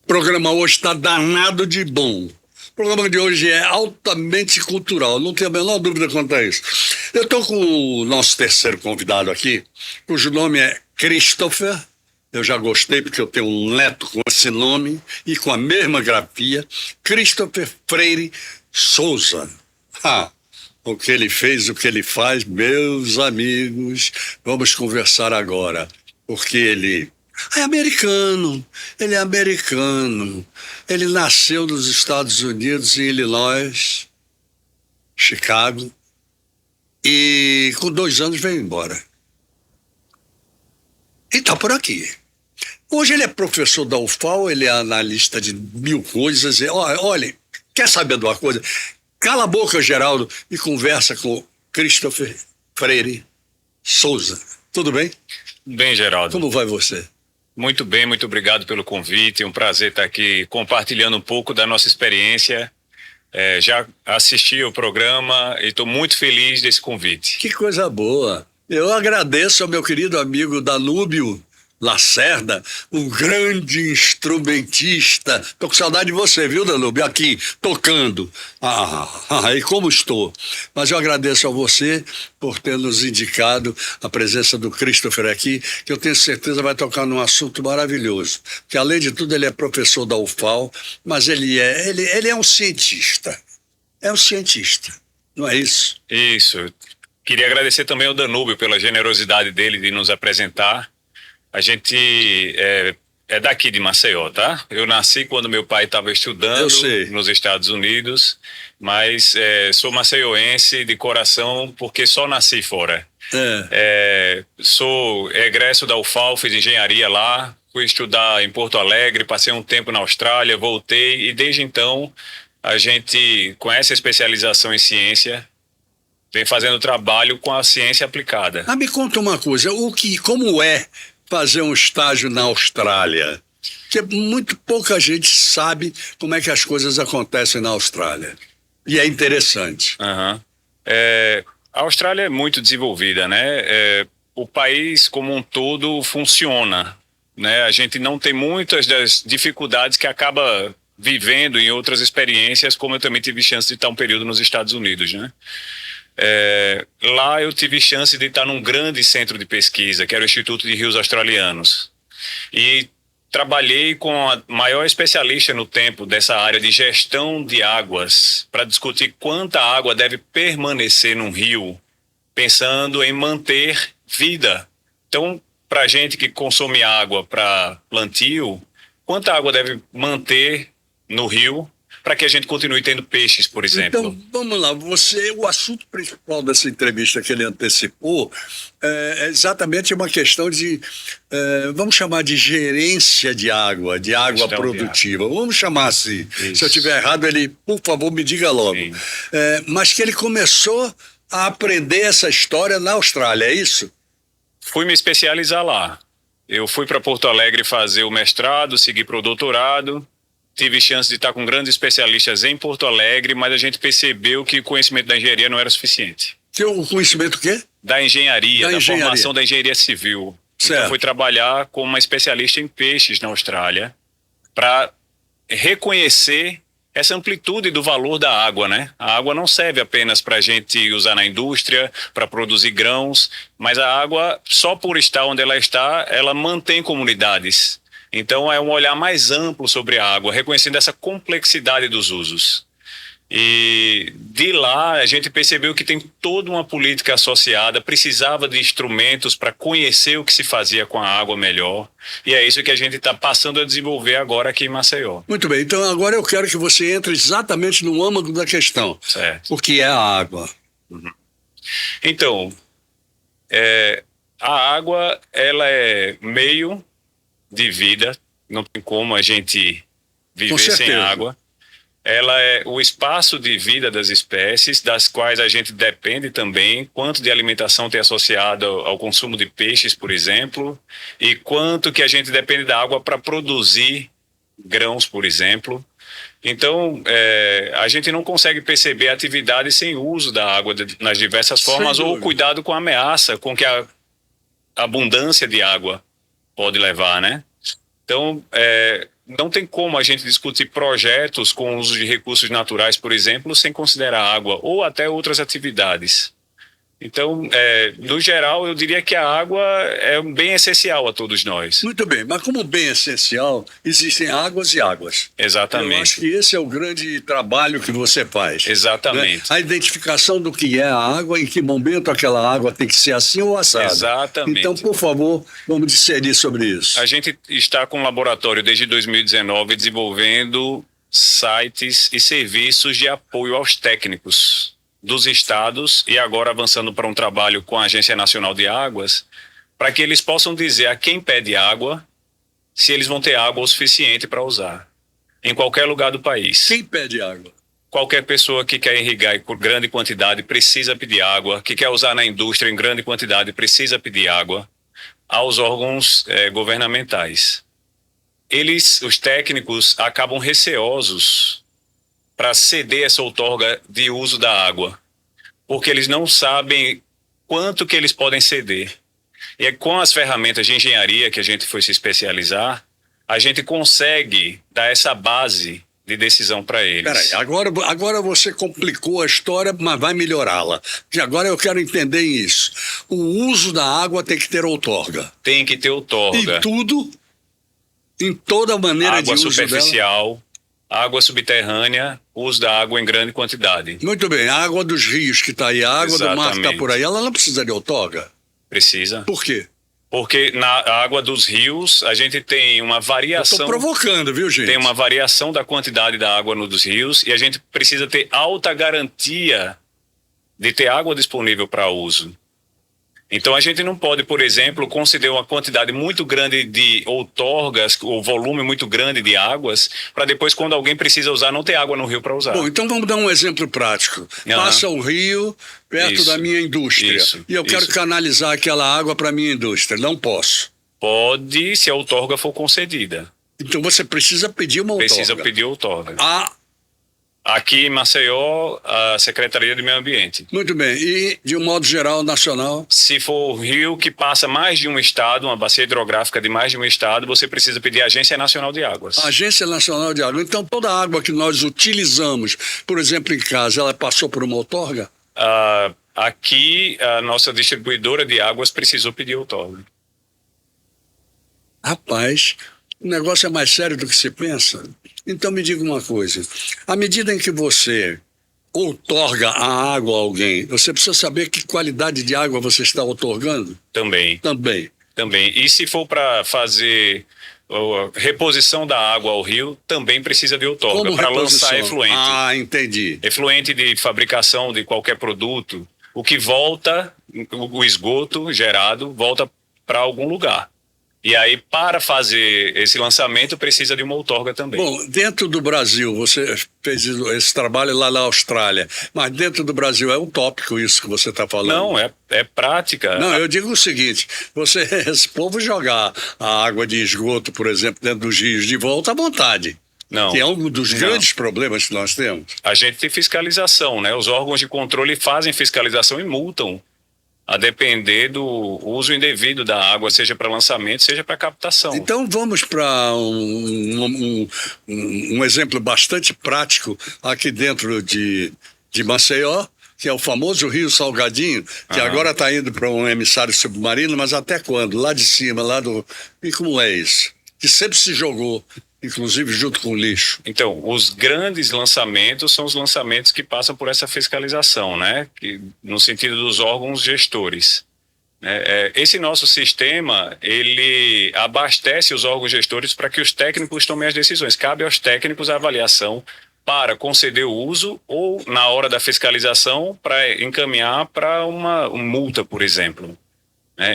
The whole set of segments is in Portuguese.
programa hoje está danado de bom. O programa de hoje é altamente cultural, não tenho a menor dúvida quanto a isso. Eu estou com o nosso terceiro convidado aqui, cujo nome é Christopher. Eu já gostei porque eu tenho um neto com esse nome e com a mesma grafia, Christopher Freire Souza. O que ele fez, o que ele faz, meus amigos, vamos conversar agora, porque ele é americano, ele nasceu nos Estados Unidos, em Illinois, Chicago, e com 2 anos veio embora. E está por aqui. Hoje ele é professor da UFAL, ele é analista de 1000 coisas. Olha, quer saber de uma coisa? Cala a boca, Geraldo, e conversa com Christopher Freire Souza. Tudo bem? Bem, Geraldo. Como vai você? Muito bem, muito obrigado pelo convite. É um prazer estar aqui compartilhando um pouco da nossa experiência. Já assisti o programa e estou muito feliz desse convite. Que coisa boa. Eu agradeço ao meu querido amigo Danúbio Lacerda, um grande instrumentista. Tô com saudade de você, viu, Danúbio? Aqui, tocando. E como estou? Mas eu agradeço a você por ter nos indicado a presença do Christopher aqui, que eu tenho certeza vai tocar num assunto maravilhoso. Que além de tudo ele é professor da UFAL, mas ele é um cientista. É um cientista, não é isso? Isso. Queria agradecer também ao Danúbio pela generosidade dele de nos apresentar. A gente é daqui de Maceió, tá? Eu nasci quando meu pai estava estudando nos Estados Unidos, mas sou maceioense de coração porque só nasci fora. Sou egresso da UFAL, fiz engenharia lá, fui estudar em Porto Alegre, passei um tempo na Austrália, voltei e desde então a gente, com essa especialização em ciência, vem fazendo trabalho com a ciência aplicada. Me conta uma coisa, como é fazer um estágio na Austrália? Porque muito pouca gente sabe como é que as coisas acontecem na Austrália. E é interessante. A Austrália é muito desenvolvida, né? O país como um todo funciona, né? A gente não tem muitas das dificuldades que acaba vivendo em outras experiências, como eu também tive chance de estar um período nos Estados Unidos, né? Lá eu tive chance de estar num grande centro de pesquisa, que era o Instituto de Rios Australianos. E trabalhei com a maior especialista no tempo dessa área de gestão de águas, para discutir quanta água deve permanecer num rio, pensando em manter vida. Então, para a gente que consome água para plantio, quanta água deve manter no rio para que a gente continue tendo peixes, por exemplo? Então, vamos lá. O assunto principal dessa entrevista que ele antecipou é exatamente uma questão de, vamos chamar de gerência de água produtiva. Vamos chamar assim. Isso. Se eu estiver errado, ele, por favor, me diga logo. Mas que ele começou a aprender essa história na Austrália, é isso? Fui me especializar lá. Eu fui para Porto Alegre fazer o mestrado, segui para o doutorado. Tive chance de estar com grandes especialistas em Porto Alegre, mas a gente percebeu que o conhecimento da engenharia não era suficiente. O conhecimento o quê? Da engenharia, da formação da engenharia civil. Certo. Então fui trabalhar como uma especialista em peixes na Austrália para reconhecer essa amplitude do valor da água, né? A água não serve apenas para a gente usar na indústria, para produzir grãos, mas a água, só por estar onde ela está, ela mantém comunidades. Então é um olhar mais amplo sobre a água, reconhecendo essa complexidade dos usos. E de lá a gente percebeu que tem toda uma política associada, precisava de instrumentos para conhecer o que se fazia com a água melhor. E é isso que a gente está passando a desenvolver agora aqui em Maceió. Muito bem, então agora eu quero que você entre exatamente no âmago da questão. Certo. O que é a água? Então, a água ela é meio de vida, não tem como a gente viver sem água. Ela é o espaço de vida das espécies, das quais a gente depende também, quanto de alimentação tem associado ao consumo de peixes, por exemplo, e quanto que a gente depende da água para produzir grãos, por exemplo. Então, a gente não consegue perceber a atividade sem uso da água nas diversas formas, ou cuidado com a ameaça com que a abundância de água pode levar, né? Então, não tem como a gente discutir projetos com o uso de recursos naturais, por exemplo, sem considerar água ou até outras atividades. Então, no geral, eu diria que a água é um bem essencial a todos nós. Muito bem, mas como bem essencial, existem águas e águas. Exatamente. Eu acho que esse é o grande trabalho que você faz. Exatamente. Né? A identificação do que é a água, em que momento aquela água tem que ser assim ou assado. Exatamente. Então, por favor, vamos discernir sobre isso. A gente está com um laboratório desde 2019 desenvolvendo sites e serviços de apoio aos técnicos dos estados e agora avançando para um trabalho com a Agência Nacional de Águas, para que eles possam dizer a quem pede água se eles vão ter água o suficiente para usar, em qualquer lugar do país. Quem pede água? Qualquer pessoa que quer irrigar em grande quantidade precisa pedir água, que quer usar na indústria em grande quantidade precisa pedir água aos órgãos governamentais. Os técnicos, acabam receosos para ceder essa outorga de uso da água, porque eles não sabem quanto que eles podem ceder. E com as ferramentas de engenharia que a gente foi se especializar, a gente consegue dar essa base de decisão para eles. Peraí, agora você complicou a história, mas vai melhorá-la. E agora eu quero entender isso. O uso da água tem que ter outorga. Tem que ter outorga. E tudo, em toda maneira de Água uso superficial, água subterrânea, uso da água em grande quantidade. Muito bem, a água dos rios que está aí, a água do mar que está Exatamente. por aí, ela não precisa de outorga? Precisa. Por quê? Porque na água dos rios a gente tem uma Eu variação. estou provocando, viu, gente? Tem uma variação da quantidade da água nos rios e a gente precisa ter alta garantia de ter água disponível para uso. Então a gente não pode, por exemplo, conceder uma quantidade muito grande de outorgas, ou volume muito grande de águas, para depois, quando alguém precisa usar, não ter água no rio para usar. Bom, então vamos dar um exemplo prático. Passa o rio perto Isso. da minha indústria Isso. e eu quero Isso. canalizar aquela água para a minha indústria. Não posso. Pode, se a outorga for concedida. Então você precisa pedir uma outorga. Precisa pedir outorga. Ah, Aqui em Maceió, a Secretaria de Meio Ambiente. muito bem. E, de um modo geral, nacional? Se for um rio que passa mais de um estado, uma bacia hidrográfica de mais de um estado, você precisa pedir a Agência Nacional de Águas. Agência Nacional de Água. Então, toda a água que nós utilizamos, por exemplo, em casa, ela passou por uma outorga? Aqui, a nossa distribuidora de águas precisou pedir outorga. Rapaz, o negócio é mais sério do que se pensa. Então me diga uma coisa. À medida em que você outorga a água a alguém, você precisa saber que qualidade de água você está outorgando? Também. Também. E se for para fazer reposição da água ao rio, também precisa de outorga Como para reposição? lançar efluente. Ah, entendi. Efluente de fabricação de qualquer produto, o que volta, o esgoto gerado, volta para algum lugar. E aí, para fazer esse lançamento, precisa de uma outorga também. Bom, dentro do Brasil, você fez esse trabalho lá na Austrália, mas dentro do Brasil é utópico isso que você está falando. Não, é prática. Não, eu digo o seguinte, esse povo jogar a água de esgoto, por exemplo, dentro dos rios de volta à vontade. Não. Que é um dos grandes problemas que nós temos. A gente tem fiscalização, né? Os órgãos de controle fazem fiscalização e multam, a depender do uso indevido da água, seja para lançamento, seja para captação. Então vamos para um exemplo bastante prático aqui dentro de Maceió, que é o famoso Rio Salgadinho, que agora está indo para um emissário submarino, mas até quando? Lá de cima, E como é isso? Que sempre se jogou, inclusive junto com o lixo. Então, os grandes lançamentos são os lançamentos que passam por essa fiscalização, né? No sentido dos órgãos gestores. Esse nosso sistema, ele abastece os órgãos gestores para que os técnicos tomem as decisões. Cabe aos técnicos a avaliação para conceder o uso ou, na hora da fiscalização, para encaminhar para uma multa, por exemplo.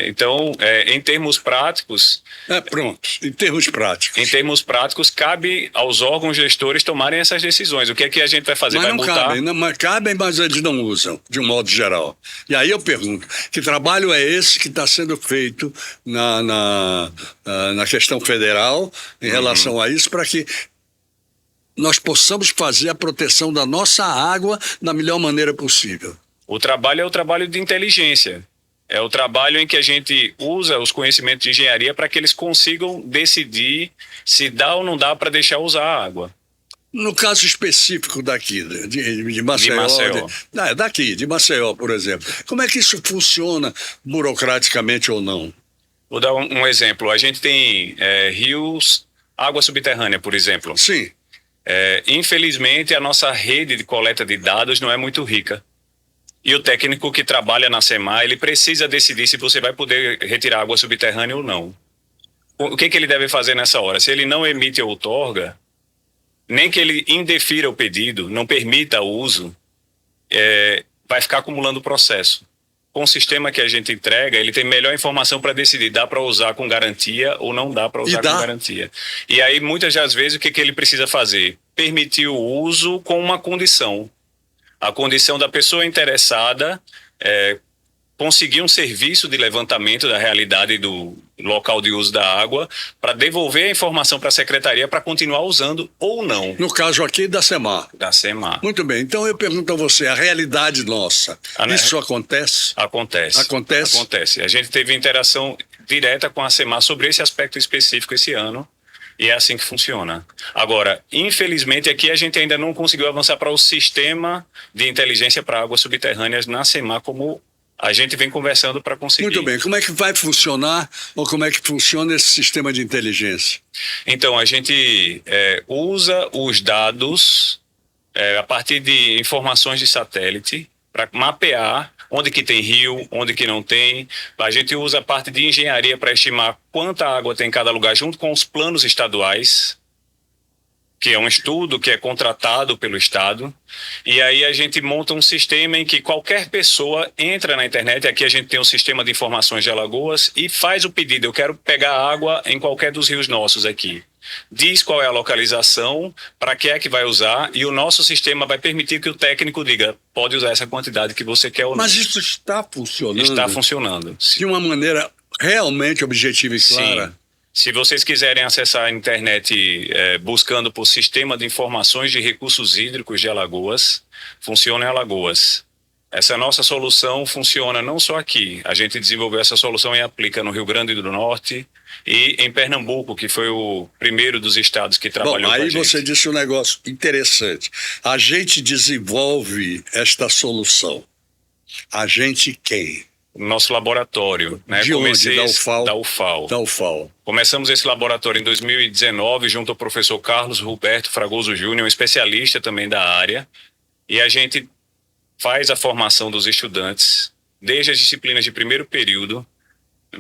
Então, em termos práticos... Pronto, em termos práticos. Em termos práticos, cabe aos órgãos gestores tomarem essas decisões. O que é que a gente vai fazer? Mas vai não multar? cabem, mas eles não usam, de um modo geral. E aí eu pergunto, que trabalho é esse que está sendo feito na questão federal em relação a isso, para que nós possamos fazer a proteção da nossa água da melhor maneira possível? O trabalho é o trabalho de inteligência. É o trabalho em que a gente usa os conhecimentos de engenharia para que eles consigam decidir se dá ou não dá para deixar usar a água. No caso específico daqui, de De Maceió, Maceió. daqui, de Maceió, por exemplo, como é que isso funciona burocraticamente ou não? Vou dar um exemplo. A gente tem rios, água subterrânea, por exemplo. Sim, Infelizmente, a nossa rede de coleta de dados não é muito rica. E o técnico que trabalha na SEMAR, ele precisa decidir se você vai poder retirar água subterrânea ou não. O que ele deve fazer nessa hora? Se ele não emite a outorga, nem que ele indefira o pedido, não permita o uso, vai ficar acumulando o processo. Com o sistema que a gente entrega, ele tem melhor informação para decidir, dá para usar com garantia ou não dá para usar com garantia. E aí, muitas das vezes, o que ele precisa fazer? Permitir o uso com uma condição. A condição da pessoa interessada conseguir um serviço de levantamento da realidade do local de uso da água para devolver a informação para a secretaria para continuar usando ou não. No caso aqui da SEMAR. Da SEMAR. Muito bem, então eu pergunto a você, a realidade nossa, isso acontece? Acontece. Acontece? Acontece. A gente teve interação direta com a SEMAR sobre esse aspecto específico esse ano. E é assim que funciona. Agora, infelizmente, aqui a gente ainda não conseguiu avançar para o sistema de inteligência para águas subterrâneas na SEMAR, como a gente vem conversando para conseguir. Muito bem. Como é que vai funcionar ou como é que funciona esse sistema de inteligência? Então, a gente usa os dados a partir de informações de satélite para mapear onde que tem rio, onde que não tem. A gente usa a parte de engenharia para estimar quanta água tem em cada lugar, junto com os planos estaduais, que é um estudo que é contratado pelo Estado. E aí a gente monta um sistema em que qualquer pessoa entra na internet, aqui a gente tem um sistema de informações de Alagoas, e faz o pedido, eu quero pegar água em qualquer dos rios nossos aqui. Diz qual é a localização, para que é que vai usar, e o nosso sistema vai permitir que o técnico diga, pode usar essa quantidade que você quer ou não. Mas isso está funcionando? Está funcionando. De uma maneira realmente objetiva e clara? Sim. Se vocês quiserem acessar a internet buscando por Sistema de Informações de Recursos Hídricos de Alagoas, funciona em Alagoas. Essa nossa solução funciona não só aqui, a gente desenvolveu essa solução e aplica no Rio Grande do Norte e em Pernambuco, que foi o primeiro dos estados que trabalhou com a gente. Aí você disse um negócio interessante. A gente desenvolve esta solução. A gente quem? Nosso laboratório, né? De onde? Da UFAL? Da UFAL. Da UFAL. Começamos esse laboratório em 2019 junto ao professor Carlos Roberto Fragoso Júnior, um especialista também da área, e a gente faz a formação dos estudantes desde as disciplinas de primeiro período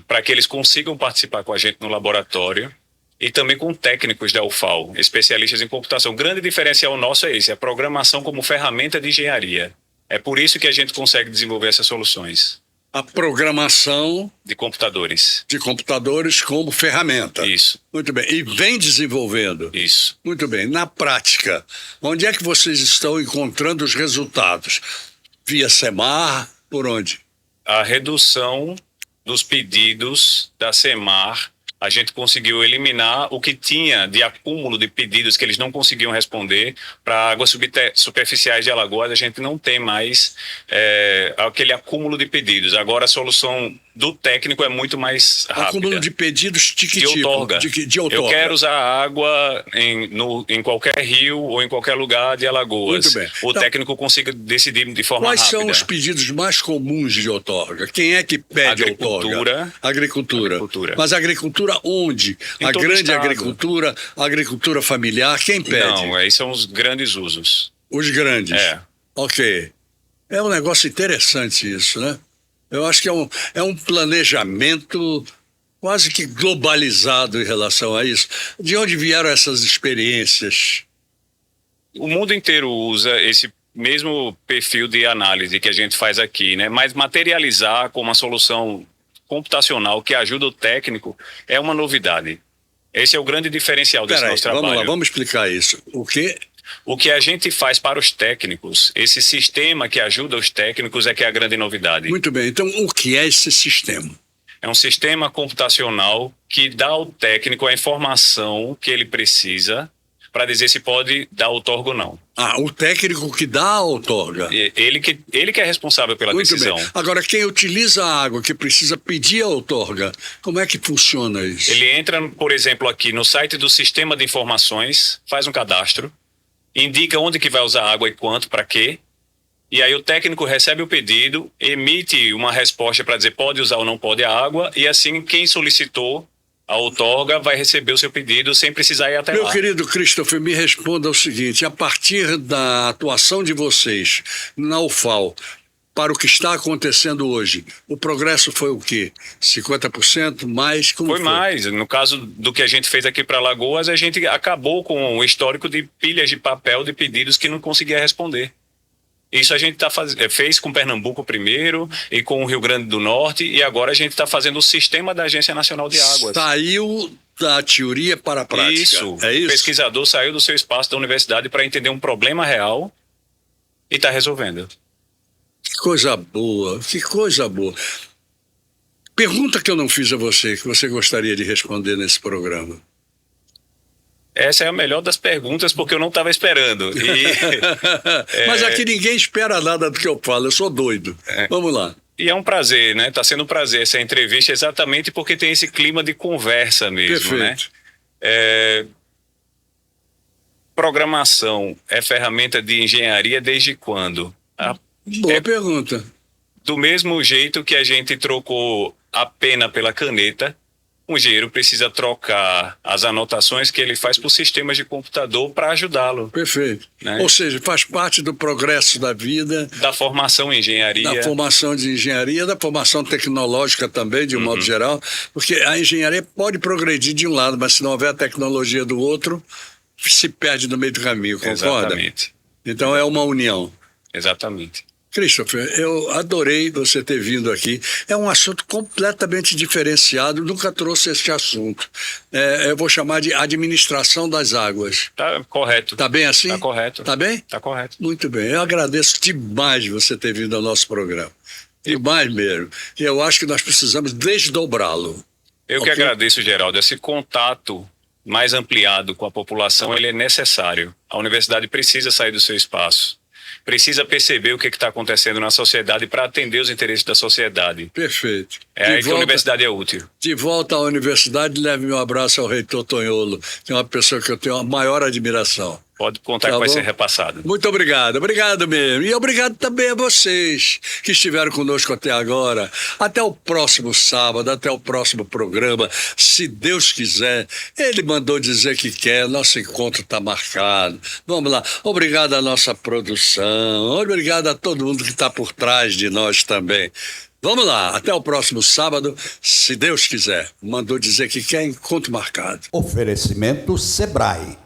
para que eles consigam participar com a gente no laboratório e também com técnicos da UFAL, especialistas em computação. O grande diferencial nosso é esse, a programação como ferramenta de engenharia. É por isso que a gente consegue desenvolver essas soluções. A programação de computadores. De computadores como ferramenta. Isso. Muito bem. E vem desenvolvendo. Isso. Muito bem. Na prática, onde é que vocês estão encontrando os resultados? Via SEMAR? Por onde? A redução dos pedidos da SEMAR, a gente conseguiu eliminar o que tinha de acúmulo de pedidos que eles não conseguiam responder. Para águas superficiais de Alagoas, a gente não tem mais aquele acúmulo de pedidos. Agora a solução do técnico é muito mais rápida. Acúmulo de pedidos de que de tipo? Outorga. De outorga. Eu quero usar água em qualquer rio ou em qualquer lugar de Alagoas. Muito bem. O técnico consiga decidir de forma rápida. Quais são os pedidos mais comuns de outorga? Quem é que pede outorga? Agricultura. Mas agricultura onde? A grande agricultura, a agricultura familiar, quem pede? Não, aí são os grandes usos. Os grandes? Ok. É um negócio interessante isso, né? Eu acho que é um planejamento quase que globalizado em relação a isso. De onde vieram essas experiências? O mundo inteiro usa esse mesmo perfil de análise que a gente faz aqui, né? Mas materializar com uma solução computacional que ajuda o técnico é uma novidade. Esse é o grande diferencial desse nosso trabalho. Vamos lá, vamos explicar isso. O quê? O que a gente faz para os técnicos, esse sistema que ajuda os técnicos é que é a grande novidade. Muito bem, então o que é esse sistema? É um sistema computacional que dá ao técnico a informação que ele precisa para dizer se pode dar outorga ou não. Ah, o técnico que dá a outorga. Ele que é responsável pela Muito decisão. bem. Agora, quem utiliza a água, que precisa pedir a outorga, como é que funciona isso? Ele entra, por exemplo, aqui no site do Sistema de Informações, faz um cadastro, indica onde que vai usar água e quanto, para quê, e aí o técnico recebe o pedido, emite uma resposta para dizer pode usar ou não pode a água, e assim quem solicitou a outorga vai receber o seu pedido sem precisar ir até Meu lá. querido Christopher, me responda o seguinte: a partir da atuação de vocês na UFAL, para o que está acontecendo hoje, o progresso foi o quê? 50% mais? Como Foi mais. No caso do que a gente fez aqui para Alagoas, a gente acabou com o histórico de pilhas de papel de pedidos que não conseguia responder. Isso a gente fez com Pernambuco primeiro e com o Rio Grande do Norte, e agora a gente está fazendo o sistema da Agência Nacional de Águas. Saiu da teoria para a prática. Isso. É isso? O pesquisador saiu do seu espaço da universidade para entender um problema real e está resolvendo. Que coisa boa, que coisa boa. Pergunta que eu não fiz a você, que você gostaria de responder nesse programa. Essa é a melhor das perguntas, porque eu não estava esperando. Mas aqui ninguém espera nada do que eu falo, eu sou doido. Vamos lá. E é um prazer, né? Está sendo um prazer essa entrevista, exatamente porque tem esse clima de conversa mesmo, Perfeito. né? Programação é ferramenta de engenharia desde quando? Boa pergunta. Do mesmo jeito que a gente trocou a pena pela caneta, o engenheiro precisa trocar as anotações que ele faz por sistemas de computador para ajudá-lo. Perfeito. Né? Ou seja, faz parte do progresso da vida, Da formação em engenharia. da formação de engenharia, da formação tecnológica também, de um modo geral, porque a engenharia pode progredir de um lado, mas se não houver a tecnologia do outro, se perde no meio do caminho, concorda? Exatamente. Então é uma união. Exatamente. Christopher, eu adorei você ter vindo aqui. É um assunto completamente diferenciado, nunca trouxe este assunto. Eu vou chamar de administração das águas. Tá correto. Tá bem assim? Tá correto. Tá bem? Tá correto. Muito bem. Eu agradeço demais você ter vindo ao nosso programa. Demais mesmo. E eu acho que nós precisamos desdobrá-lo. Eu que agradeço, Geraldo. Esse contato mais ampliado com a população, ele é necessário. A universidade precisa sair do seu espaço. Precisa perceber o que está acontecendo na sociedade para atender os interesses da sociedade. Perfeito. É aí que a universidade é útil. De volta à universidade, leve meu abraço ao reitor Tonholo, que é uma pessoa que eu tenho a maior admiração. Pode contar que vai ser repassado. Muito obrigado, obrigado mesmo. E obrigado também a vocês que estiveram conosco até agora. Até o próximo sábado, até o próximo programa. Se Deus quiser, Ele mandou dizer que quer, nosso encontro está marcado. Vamos lá. Obrigado à nossa produção, obrigado a todo mundo que está por trás de nós também. Vamos lá, até o próximo sábado, se Deus quiser. Mandou dizer que quer, encontro marcado. Oferecimento Sebrae.